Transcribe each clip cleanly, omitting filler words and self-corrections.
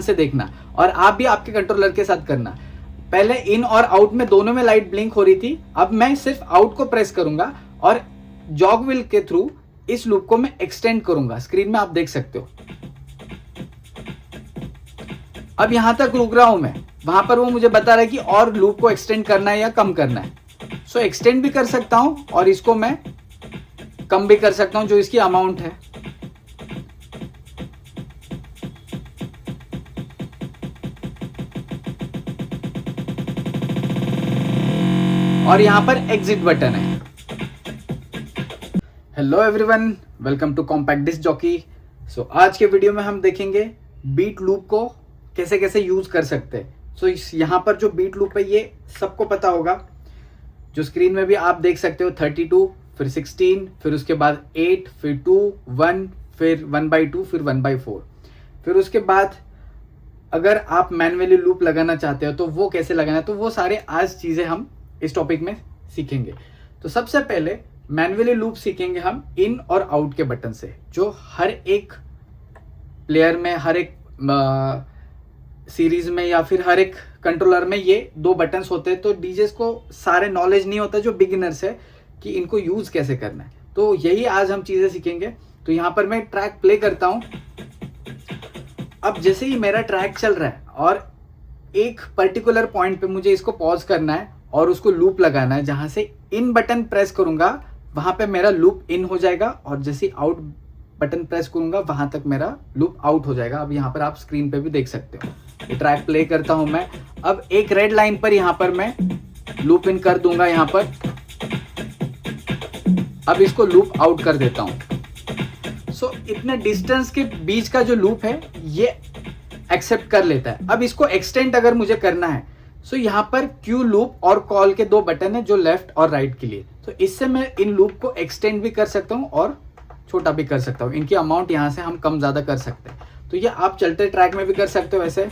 से देखना और आप भी आपके कंट्रोलर के साथ करना। पहले इन और आउट में दोनों में लाइट ब्लिंक हो रही थी, अब मैं सिर्फ आउट को प्रेस करूंगा और जॉग व्हील के थ्रू इस लूप को मैं एक्सटेंड करूंगा। स्क्रीन में आप देख सकते हो। अब यहां तक रुक रहा हूं मैं, वहां पर वो मुझे बता रहा है कि और लूप को एक्सटेंड करना है या कम करना है। सो एक्सटेंड भी कर सकता हूं और इसको मैं कम भी कर सकता हूं जो इसकी अमाउंट है। और यहां पर एग्जिट बटन है। Hello everyone, welcome to compact disc jockey. So आज के वीडियो में हम देखेंगे बीट लूप को कैसे कैसे यूज कर सकते हैं। सो यहां पर जो बीट लूप है ये सबको पता होगा, जो स्क्रीन में भी आप देख सकते हो। 32, फिर 16, फिर उसके बाद 8, फिर 2, 1, फिर 1/2, फिर 1/4। फिर उसके बाद अगर आप मैनुअली लूप लगाना चाहते हो तो वो कैसे लगाना है, तो वो सारे आज चीजें हम इस टॉपिक में सीखेंगे। तो सबसे पहले मैनुअली लूप सीखेंगे हम इन और आउट के बटन से, जो हर एक प्लेयर में, हर एक सीरीज में या फिर हर एक कंट्रोलर में ये दो बटन्स होते हैं। तो डीजेस को सारे नॉलेज नहीं होता, जो बिगिनर्स है, कि इनको यूज कैसे करना है। तो यही आज हम चीजें सीखेंगे। तो यहाँ पर मैं ट्रैक प्ले करता हूँ। अब जैसे ही मेरा ट्रैक चल रहा है और एक पर्टिकुलर पॉइंट पे मुझे इसको पॉज करना है और उसको लूप लगाना है, जहां से इन बटन प्रेस करूंगा वहां पे मेरा लूप इन हो जाएगा और जैसे आउट बटन प्रेस करूंगा वहां तक मेरा लूप आउट हो जाएगा। अब यहाँ पर आप स्क्रीन पे भी देख सकते हो। ये ट्रैक प्ले करता हूं मैं। अब एक रेड लाइन पर यहाँ पर मैं लूप इन कर दूंगा। यहाँ पर अब इसको लूप आउट कर देता हूं। सो इतने डिस्टेंस के बीच का जो लूप है ये एक्सेप्ट कर लेता है। अब इसको एक्सटेंड अगर मुझे करना है, सो यहाँ पर क्यू लूप और कॉल के दो बटन है, जो लेफ्ट और राइट के लिए। तो इससे मैं इन लूप को एक्सटेंड भी कर सकता हूँ और छोटा भी कर सकता हूँ। इनकी अमाउंट यहाँ से हम कम ज्यादा कर सकते हैं। तो ये आप चलते ट्रैक में भी कर सकते हो ऐसे।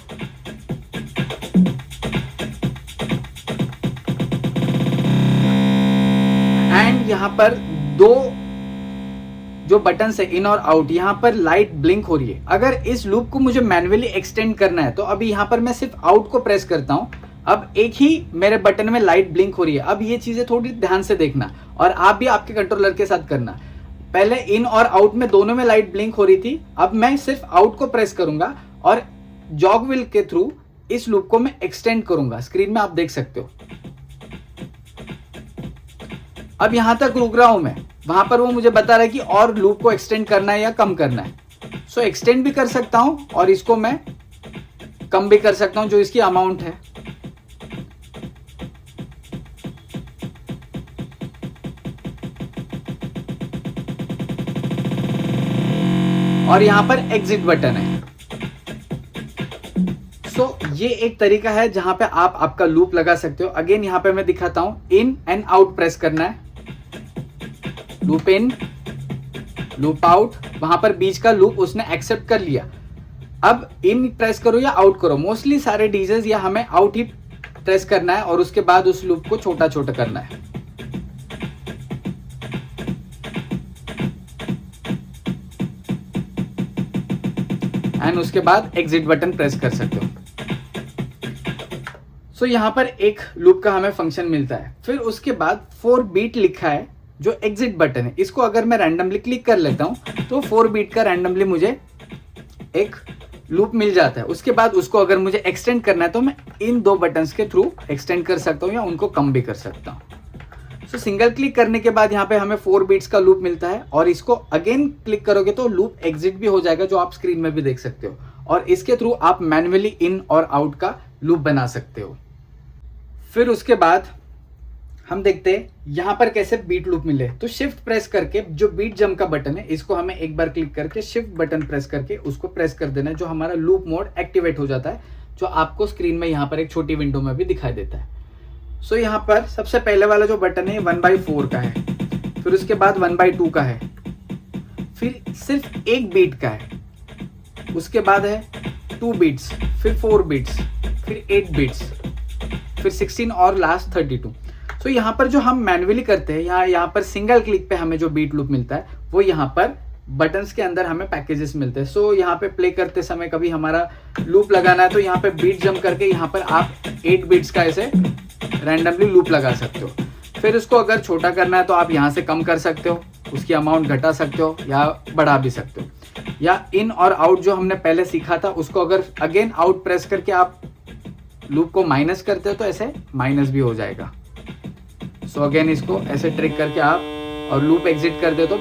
एंड यहाँ पर दो जो बटन है इन और आउट, यहाँ पर लाइट ब्लिंक हो रही है। अगर इस लूप को मुझे मैन्युअली एक्सटेंड करना है तो अभी यहाँ पर मैं सिर्फ आउट को प्रेस करता हूँ। अब एक ही मेरे बटन में लाइट ब्लिंक हो रही है। अब ये चीजें थोड़ी ध्यान से देखना और आप भी आपके कंट्रोलर के साथ करना। पहले इन और आउट में दोनों में लाइट ब्लिंक हो रही थी, अब मैं सिर्फ आउट को प्रेस करूंगा और जॉग व्हील के थ्रू इस लूप को मैं एक्सटेंड करूंगा। स्क्रीन में आप देख सकते हो। अब यहां तक रुक रहा हूं मैं, वहां पर वो मुझे बता रहा है कि और लूप को एक्सटेंड करना है या कम करना है। सो एक्सटेंड भी कर सकता हूं और इसको मैं कम भी कर सकता हूं जो इसकी अमाउंट है। और यहां पर एग्जिट बटन है। सो ये एक तरीका है जहां पे आप आपका लूप लगा सकते हो। अगेन यहां पे मैं दिखाता हूं, इन एंड आउट प्रेस करना है, लूप इन, लूप आउट। वहां पर बीच का लूप उसने एक्सेप्ट कर लिया। अब इन प्रेस करो या आउट करो, मोस्टली सारे डीजेस या हमें आउट ही प्रेस करना है और उसके बाद उस लूप को छोटा छोटा करना है। एंड उसके बाद एग्जिट बटन प्रेस कर सकते हो। सो यहां पर एक लूप का हमें फंक्शन मिलता है। फिर उसके बाद 4 बीट लिखा है जो एग्जिट बटन है। इसको अगर मैं रैंडमली क्लिक कर लेता हूं तो 4 बीट का रैंडमली मुझे एक लूप मिल जाता है। उसके बाद उसको अगर मुझे एक्सटेंड करना है तो मैं इन दो बटन्स के थ्रू एक्सटेंड कर सकता हूं या उनको कम भी कर सकता हूं। सो सिंगल क्लिक करने के बाद यहाँ पे हमें 4 बीट्स का लूप मिलता है और इसको अगेन क्लिक करोगे तो लूप एग्जिट भी हो जाएगा, जो आप स्क्रीन में भी देख सकते हो। और इसके थ्रू आप मैन्युअली इन और आउट का लूप बना सकते हो। फिर उसके बाद हम देखते हैं यहाँ पर कैसे बीट लूप मिले। तो शिफ्ट प्रेस करके जो बीट जंप का बटन है, इसको हमें एक बार क्लिक करके शिफ्ट बटन प्रेस करके उसको प्रेस कर देना है, जो हमारा लूप मोड एक्टिवेट हो जाता है, जो आपको स्क्रीन में यहाँ पर एक छोटी विंडो में भी दिखाई देता है। सो यहाँ पर सबसे पहले वाला जो बटन है 1/4 का है, फिर उसके बाद 1/2 का है, फिर सिर्फ एक बीट का है, उसके बाद है 2 बीट्स, फिर 4 बीट्स, फिर 8 बीट्स, फिर 16 और लास्ट 32। सो यहाँ पर जो हम मैन्युअली करते हैं, यहाँ पर सिंगल क्लिक पे हमें जो बीट लूप मिलता है वो यहाँ पर बटन्स के अंदर हमें पैकेजेस मिलते हैं। सो यहाँ पे प्ले करते समय कभी हमारा लूप लगाना है तो यहाँ पे बीट जंप करके यहाँ पर आप 8 बीट्स का ऐसे रैंडमली लूप लगा सकते हो। फिर उसको अगर छोटा करना है तो आप यहाँ से कम कर सकते हो, उसकी अमाउंट घटा सकते हो या बढ़ा भी सकते हो। या इन और आउट जो हमने पहले सीखा था उसको अगर अगेन आउट प्रेस करके आप लूप को माइनस करते हो तो ऐसे माइनस भी हो जाएगा। सो अगेन इसको ऐसे ट्रिक करके आप और लूप एग्जिट कर दे तो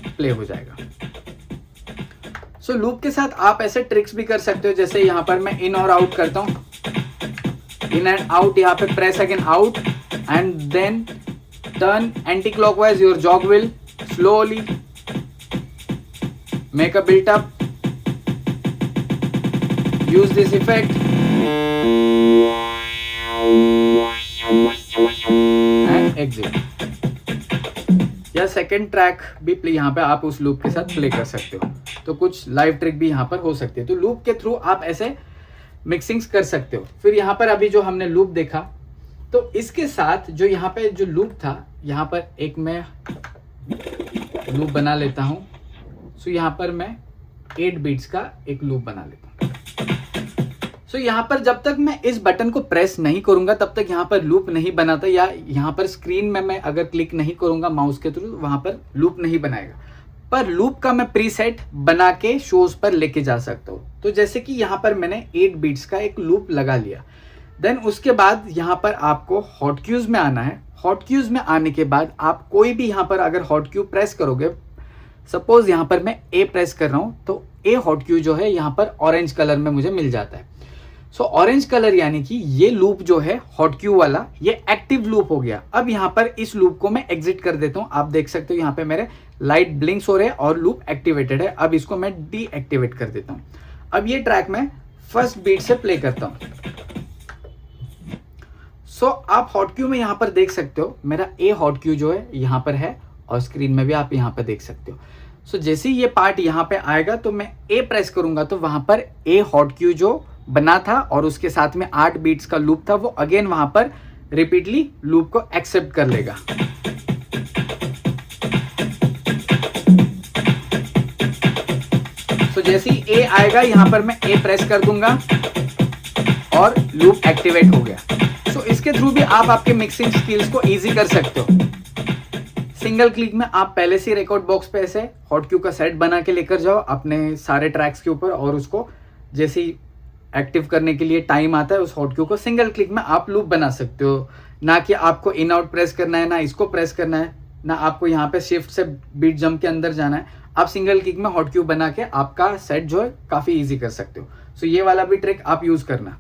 प्ले हो जाएगा। सो लूप के साथ आप ऐसे ट्रिक्स भी कर सकते हो, जैसे यहाँ पर मैं इन और आउट करता हूँ, इन एंड आउट, यहाँ पे press again out and then turn anti clockwise, your jog will slowly make a build up, use this effect and exit। या सेकेंड ट्रैक भी यहाँ पे आप उस लूप के साथ प्ले कर सकते हो। तो कुछ लाइव ट्रिक भी यहाँ पर हो सकती है। तो लूप के थ्रू आप ऐसे मिक्सिंग्स कर सकते हो। फिर यहाँ पर अभी जो हमने लूप देखा तो इसके साथ जो यहाँ पे जो लूप था, यहाँ पर एक मैं लूप बना लेता हूं। सो यहाँ पर मैं 8 बीट्स का एक लूप बना लेता हूं। सो यहाँ पर जब तक मैं इस बटन को प्रेस नहीं करूंगा तब तक यहाँ पर लूप नहीं बनाता, या यहाँ पर स्क्रीन में मैं अगर क्लिक नहीं करूंगा माउस के थ्रू वहां पर लूप नहीं बनाएगा। पर लूप का मैं प्रीसेट बना के शोज पर लेके जा सकता हूँ। तो जैसे कि यहाँ पर मैंने 8 बीट्स का एक लूप लगा लिया, देन उसके बाद यहाँ पर आपको हॉट क्यूज में आना है। हॉट क्यूज में आने के बाद आप कोई भी यहाँ पर अगर हॉट क्यू प्रेस करोगे, सपोज यहाँ पर मैं ए प्रेस कर रहा हूँ तो ए हॉट क्यू जो है यहाँ पर ऑरेंज कलर में मुझे मिल जाता है। सो ऑरेंज कलर यानी कि ये लूप जो है हॉट क्यू वाला ये एक्टिव लूप हो गया। अब यहाँ पर इस लूप को मैं एग्जिट कर देता हूँ। आप देख सकते हो यहाँ पे मेरे लाइट ब्लिंक्स हो रहे हैं और लूप एक्टिवेटेड है। अब इसको मैं डीएक्टिवेट कर देता हूँ। अब ये ट्रैक मैं फर्स्ट बीट से प्ले करता हूँ। सो आप हॉट क्यू में यहाँ पर देख सकते हो मेरा ए हॉट क्यू जो है यहाँ पर है और स्क्रीन में भी आप यहाँ पर देख सकते हो। सो जैसे ही ये पार्ट यहाँ पे आएगा तो मैं ए प्रेस करूंगा तो वहां पर ए हॉट क्यू जो बना था और उसके साथ में 8 बीट्स का लूप था वो अगेन वहां पर रिपीटली लूप को एक्सेप्ट कर लेगा। सो जैसे ही ए आएगा यहाँ पर मैं ए प्रेस कर दूंगा और लूप एक्टिवेट हो गया। सो इसके थ्रू भी आप आपके मिक्सिंग स्किल्स को इजी कर सकते हो। सिंगल क्लिक में आप पहले से रिकॉर्ड बॉक्स पे ऐसे हॉट क्यू का सेट बना के लेकर जाओ अपने सारे ट्रैक्स के ऊपर, और उसको जैसे ही एक्टिव करने के लिए टाइम आता है उस हॉट क्यू को सिंगल क्लिक में आप लूप बना सकते हो। ना कि आपको इन आउट प्रेस करना है, ना इसको प्रेस करना है, ना आपको यहाँ पे शिफ्ट से बीट जंप के अंदर जाना है। आप सिंगल क्लिक में हॉट क्यू बना के आपका सेट जो है काफी ईजी कर सकते हो। सो ये वाला भी ट्रिक आप यूज करना।